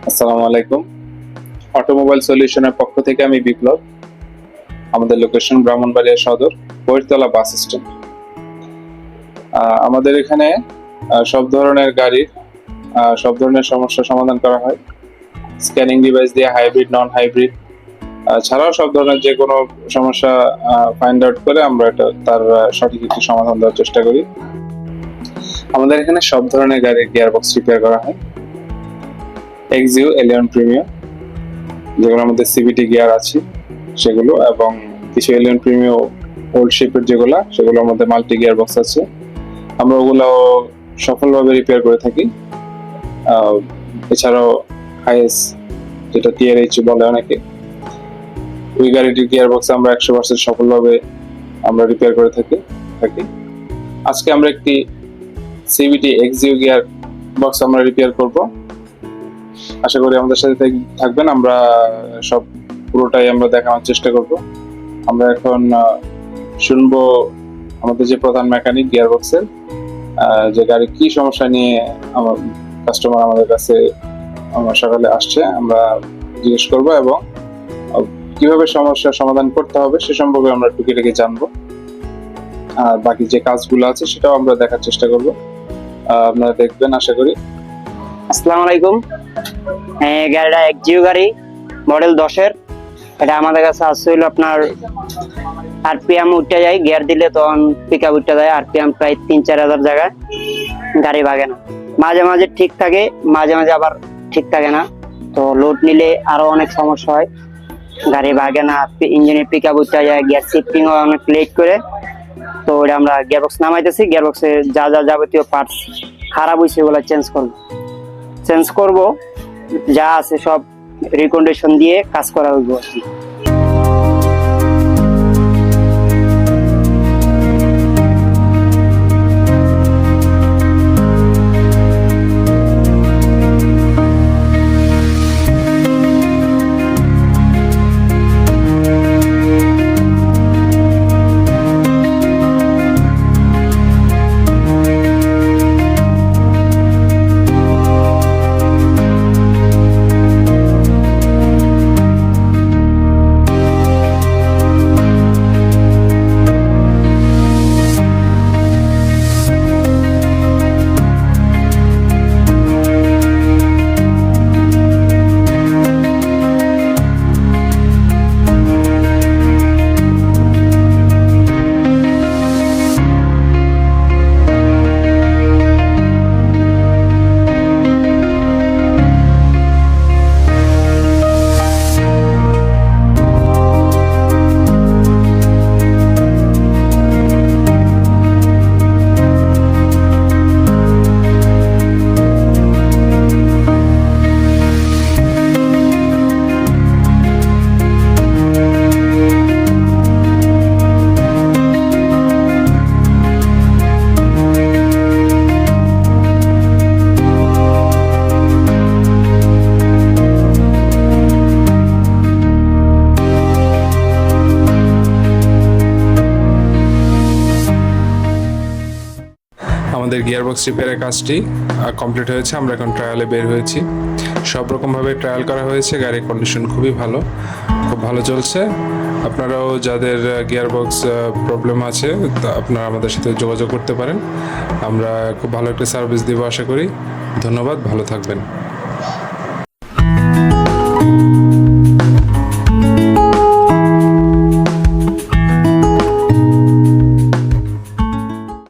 আসসালামু আলাইকুম। অটোমোবাইল সলিউশনের পক্ষ থেকে আমি বিপ্লব। আমাদের লোকেশন ব্রাহ্মণবাড়িয়া সদর, বইরতলা বাস স্ট্যান্ড। আমাদের এখানে সব ধরনের গাড়ির সব ধরনের সমস্যা সমাধান করা হয়। স্ক্যানিং ডিভাইস দিয়ে হাইব্রিড, নন হাইব্রিড ছাড়াও সব ধরনের যে কোনো সমস্যা ফাইন্ড আউট করে আমরা তার সঠিক একটি সমাধান দেওয়ার চেষ্টা করি। আমাদের এখানে সব ধরনের গাড়ির গিয়ারবক্স রিপেয়ার করা হয়। এক্সিও, এলিয়ন প্রিমিয়াম, যেগুলোর মধ্যে সিভিটি গিয়ার আছে সেগুলো, এবং কিছু এলিয়ন প্রিমিয়াম ওল্ড শেপের সেগুলোর মধ্যে মাল্টি গিয়ার বক্স আছে। আমরা ওগুলো সফলভাবে রিপেয়ার করে থাকি। এছাড়াও হাইএস, যেটা টিআরএইচ বলে অনেকে, ওই গাড়িটির গিয়ার বক্স আমরা 100% সফলভাবে আমরা রিপেয়ার করে থাকি। আজকে আমরা একটি সিভিটি এক্সিও গিয়ার বক্স আমরা রিপেয়ার করব। আশা করি আমাদের সাথে থাকবেন। আমরা সব পুরোটাই আমরা দেখানোর চেষ্টা করব। আমরা এখন শুনবো আমাদের যে প্রধান মেকানিক গিয়ারবক্সের, যে গাড়ি কি সমস্যা নিয়ে আমার কাস্টমার আমাদের কাছে সকালে আসছে, আমরা জিজ্ঞেস করব এবং কিভাবে সমস্যার সমাধান করতে হবে সে সম্পর্কে আমরা টুকিটাকি জানবো। আর বাকি যে কাজগুলো আছে সেটাও আমরা দেখার চেষ্টা করব। আপনারা দেখবেন আশা করি। আসসালামু আলাইকুম। গাড়িটা এক্সিও গাড়ি, মডেল 10-এর। এটা আমাদের কাছে আসছিল আপনার আরপিএম উঠে যায়, গিয়ার দিলে তখন পিকআপ উঠে যায়। আরপিএম প্রায় 3-4 হাজার জায়গায় গাড়ি ভাগে না, মাঝে মাঝে ঠিক থাকে, মাঝে মাঝে আবার ঠিক থাকে না। তো লোড নিলে আরো অনেক সমস্যা হয়, গাড়ি ভাগে না, ইঞ্জিনের পিকআপ উঠে যায়, গিয়ার শিফটিং অনেক লেট করে। তো ওটা আমরা গিয়ারবক্স নামাইতেছি। গিয়ারবক্সে যা যা যাবতীয় পার্টস খারাপ হয়েছে ওগুলো চেঞ্জ করব, যা আছে সব রিকন্ডিশন দিয়ে কাজ করা হইব আর কি। আমাদের গিয়ারবক্স রিপেয়ারের কাজটি কমপ্লিট হয়েছে। আমরা এখন ট্রায়ালে বের হয়েছি। সব রকমভাবে ট্রায়াল করা হয়েছে। গাড়ির কন্ডিশন খুব ভালো চলছে। আপনারাও যাদের গিয়ারবক্স প্রবলেম আছে আপনারা আমাদের সাথে যোগাযোগ করতে পারেন। আমরা খুব ভালো একটা সার্ভিস দেবো আশা করি। ধন্যবাদ, ভালো থাকবেন।